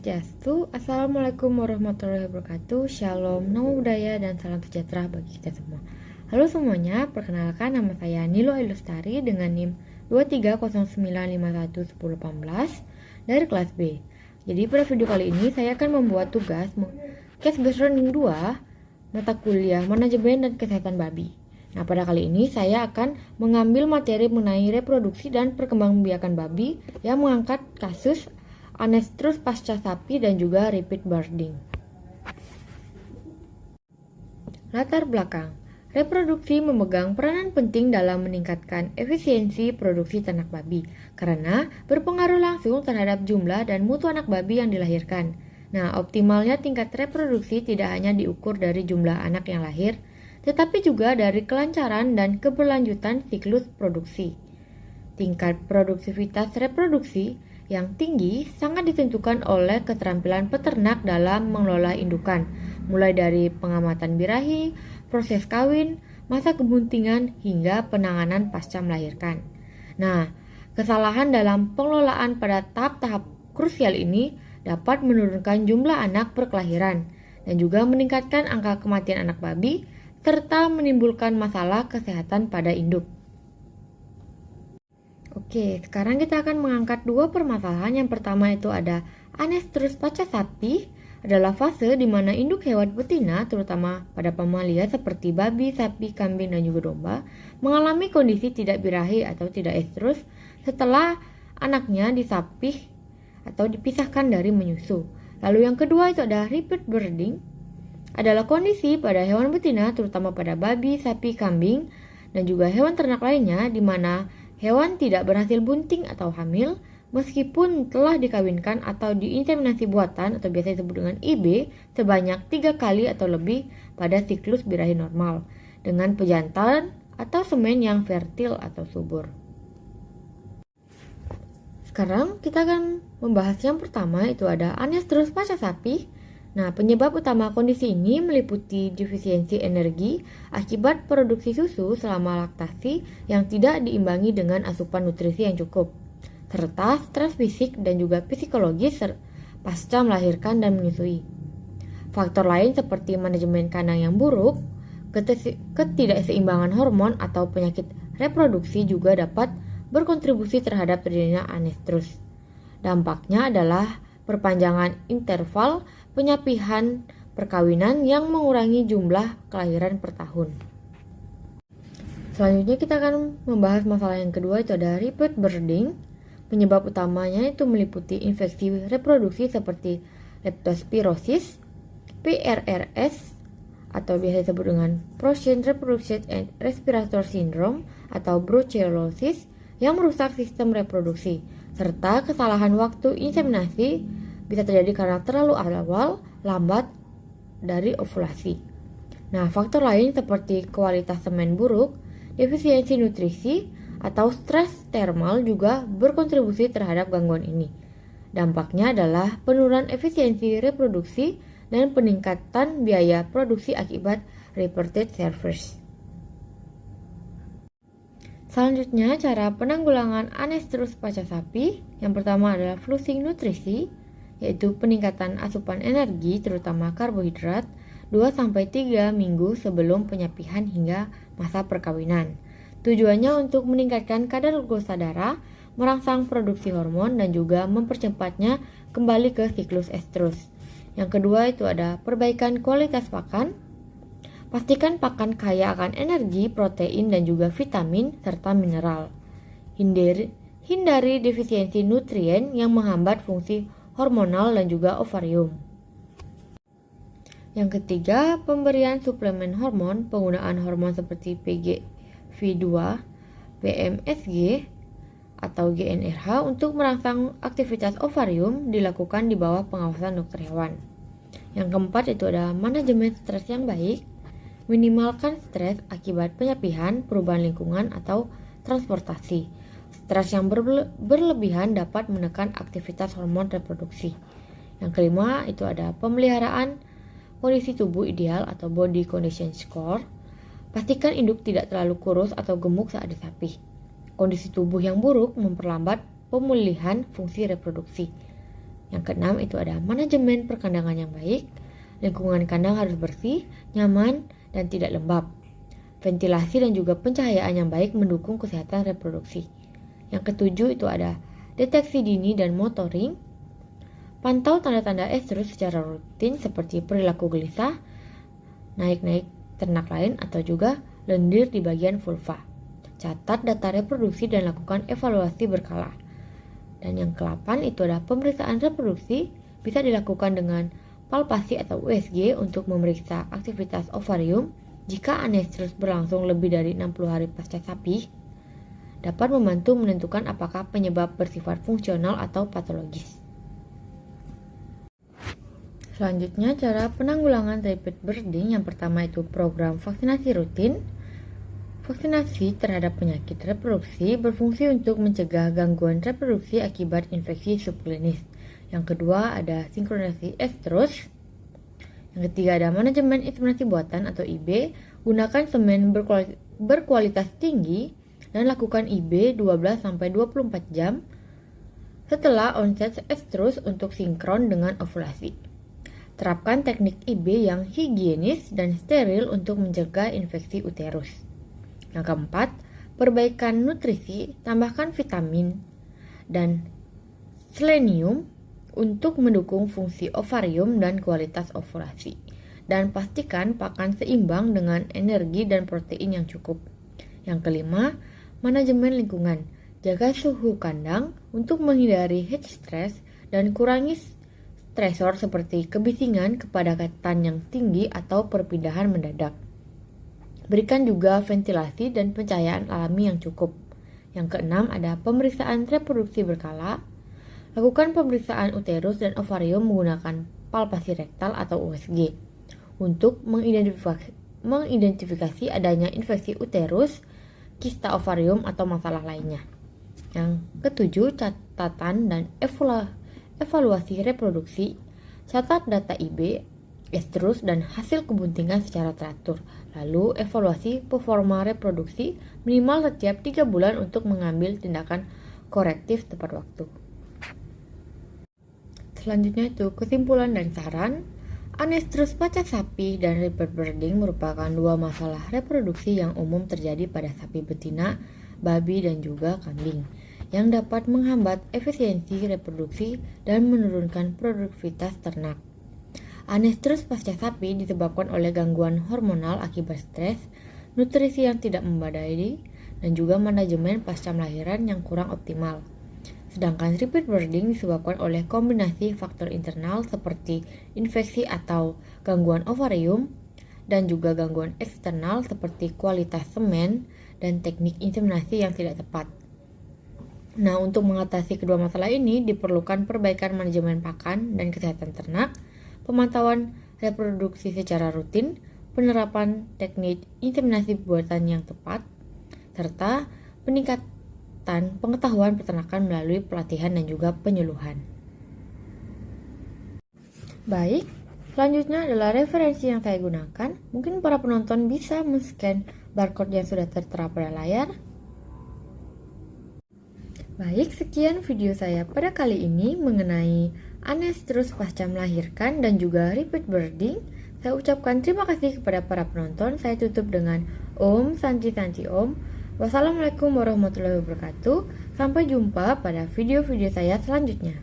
Swastiastu, Assalamualaikum warahmatullahi wabarakatuh. Shalom, namo buddhaya, dan salam sejahtera bagi kita semua. Halo semuanya, perkenalkan nama saya Nilo Ilustari dengan NIM 2309511018 dari kelas B. Jadi pada video kali ini saya akan membuat tugas case based learning 2 mata kuliah manajemen dan kesehatan babi. Nah, pada kali ini saya akan mengambil materi mengenai reproduksi dan perkembangbiakan babi yang mengangkat kasus anestrus pasca sapi dan juga repeat birthing. Latar belakang. Reproduksi memegang peranan penting dalam meningkatkan efisiensi produksi ternak babi karena berpengaruh langsung terhadap jumlah dan mutu anak babi yang dilahirkan. Nah, optimalnya tingkat reproduksi tidak hanya diukur dari jumlah anak yang lahir, tetapi juga dari kelancaran dan keberlanjutan siklus produksi. Tingkat produktivitas reproduksi yang tinggi sangat ditentukan oleh keterampilan peternak dalam mengelola indukan, mulai dari pengamatan birahi, proses kawin, masa kebuntingan, hingga penanganan pasca melahirkan. Nah, kesalahan dalam pengelolaan pada tahap-tahap krusial ini dapat menurunkan jumlah anak per kelahiran dan juga meningkatkan angka kematian anak babi serta menimbulkan masalah kesehatan pada induk. Oke, sekarang kita akan mengangkat dua permasalahan. Yang pertama itu ada anestrus pasca sapi, adalah fase di mana induk hewan betina, terutama pada pamalia seperti babi, sapi, kambing, dan juga domba, mengalami kondisi tidak birahi atau tidak estrus setelah anaknya disapih atau dipisahkan dari menyusu. Lalu yang kedua itu ada repeat birthing, adalah kondisi pada hewan betina, terutama pada babi, sapi, kambing, dan juga hewan ternak lainnya di mana hewan tidak berhasil bunting atau hamil meskipun telah dikawinkan atau diinseminasi buatan atau biasa disebut dengan IB sebanyak 3 kali atau lebih pada siklus birahi normal dengan pejantan atau semen yang fertil atau subur. Sekarang kita akan membahas yang pertama itu ada anestrus pasca sapi. Nah, penyebab utama kondisi ini meliputi defisiensi energi akibat produksi susu selama laktasi yang tidak diimbangi dengan asupan nutrisi yang cukup, serta stres fisik dan juga psikologis pasca melahirkan dan menyusui. Faktor lain seperti manajemen kandang yang buruk, ketidakseimbangan hormon atau penyakit reproduksi juga dapat berkontribusi terhadap terjadinya anestrus. Dampaknya adalah perpanjangan interval penyapihan perkawinan yang mengurangi jumlah kelahiran per tahun. Selanjutnya kita akan membahas masalah yang kedua itu ada repeat birthing. Penyebab utamanya itu meliputi infeksi reproduksi seperti leptospirosis, PRRS atau biasa disebut dengan Porcine Reproduction and Respiratory Syndrome atau brucellosis yang merusak sistem reproduksi, serta kesalahan waktu inseminasi bisa terjadi karena terlalu awal, lambat dari ovulasi. Nah, faktor lain seperti kualitas semen buruk, defisiensi nutrisi, atau stres termal juga berkontribusi terhadap gangguan ini. Dampaknya adalah penurunan efisiensi reproduksi dan peningkatan biaya produksi akibat repeated service. Selanjutnya, cara penanggulangan anestrus pasca sapi. Yang pertama adalah flusing nutrisi, yaitu peningkatan asupan energi terutama karbohidrat 2-3 minggu sebelum penyapihan hingga masa perkawinan. Tujuannya untuk meningkatkan kadar glukosa darah, merangsang produksi hormon dan juga mempercepatnya kembali ke siklus estrus. Yang kedua itu ada perbaikan kualitas pakan. Pastikan pakan kaya akan energi, protein dan juga vitamin serta mineral. Hindari defisiensi nutrien yang menghambat fungsi hormonal dan juga ovarium. Yang ketiga, pemberian suplemen hormon. Penggunaan hormon seperti PGV2, PMSG, atau GnRH untuk merangsang aktivitas ovarium dilakukan di bawah pengawasan dokter hewan. Yang keempat itu ada manajemen stres yang baik. Minimalkan stres akibat penyapihan, perubahan lingkungan, atau transportasi. Stres yang berlebihan dapat menekan aktivitas hormon reproduksi. Yang kelima itu ada pemeliharaan kondisi tubuh ideal atau body condition score. Pastikan induk tidak terlalu kurus atau gemuk saat disapih. Kondisi tubuh yang buruk memperlambat pemulihan fungsi reproduksi. Yang keenam itu ada manajemen perkandangan yang baik. Lingkungan kandang harus bersih, nyaman, dan tidak lembab. Ventilasi dan juga pencahayaan yang baik mendukung kesehatan reproduksi. Yang ketujuh itu ada deteksi dini dan monitoring. Pantau tanda-tanda estrus secara rutin seperti perilaku gelisah, naik-naik ternak lain atau juga lendir di bagian vulva. Catat data reproduksi dan lakukan evaluasi berkala. Dan yang ke-8 itu ada pemeriksaan reproduksi, bisa dilakukan dengan palpasi atau USG untuk memeriksa aktivitas ovarium. Jika anestrus berlangsung lebih dari 60 hari pasca sapi, dapat membantu menentukan apakah penyebab bersifat fungsional atau patologis. Selanjutnya, cara penanggulangan repeat birthing. Yang pertama itu program vaksinasi rutin. Vaksinasi terhadap penyakit reproduksi berfungsi untuk mencegah gangguan reproduksi akibat infeksi subklinis. Yang kedua ada sinkronisasi estrus. Yang ketiga ada manajemen inseminasi buatan atau IB. Gunakan semen berkualitas tinggi dan lakukan IB 12-24 jam setelah onset estrus untuk sinkron dengan ovulasi. Terapkan teknik IB yang higienis dan steril untuk mencegah infeksi uterus. Yang keempat, perbaikan nutrisi, tambahkan vitamin dan selenium untuk mendukung fungsi ovarium dan kualitas ovulasi. Dan pastikan pakan seimbang dengan energi dan protein yang cukup. Yang kelima, manajemen lingkungan. Jaga suhu kandang untuk menghindari heat stress dan kurangi stresor seperti kebisingan, kepadatan yang tinggi, atau perpindahan mendadak. Berikan juga ventilasi dan pencahayaan alami yang cukup. Yang keenam ada pemeriksaan reproduksi berkala. Lakukan pemeriksaan uterus dan ovarium menggunakan palpasi rektal atau USG untuk mengidentifikasi adanya infeksi uterus, kista ovarium, atau masalah lainnya. Yang ketujuh, catatan dan evaluasi reproduksi. Catat data IB, estrus, dan hasil kebuntingan secara teratur. Lalu evaluasi performa reproduksi minimal setiap 3 bulan untuk mengambil tindakan korektif tepat waktu. Selanjutnya itu kesimpulan dan saran. Anestrus pasca sapi dan repeat birthing merupakan dua masalah reproduksi yang umum terjadi pada sapi betina, babi, dan juga kambing, yang dapat menghambat efisiensi reproduksi dan menurunkan produktivitas ternak. Anestrus pasca sapi disebabkan oleh gangguan hormonal akibat stres, nutrisi yang tidak memadai, dan juga manajemen pasca melahirkan yang kurang optimal. Sedangkan repeat birthing disebabkan oleh kombinasi faktor internal seperti infeksi atau gangguan ovarium, dan juga gangguan eksternal seperti kualitas semen dan teknik inseminasi yang tidak tepat. Nah, untuk mengatasi kedua masalah ini diperlukan perbaikan manajemen pakan dan kesehatan ternak, pemantauan reproduksi secara rutin, penerapan teknik inseminasi buatan yang tepat, serta peningkatan pengetahuan peternakan melalui pelatihan dan juga penyuluhan. Baik, selanjutnya adalah referensi yang saya gunakan. Mungkin para penonton bisa men-scan barcode yang sudah tertera pada layar. Baik, sekian video saya pada kali ini mengenai anestrus pasca melahirkan dan juga repeat birthing. Saya ucapkan terima kasih kepada para penonton. Saya tutup dengan Om Santi Santi Om. Wassalamualaikum warahmatullahi wabarakatuh. Sampai jumpa pada video-video saya selanjutnya.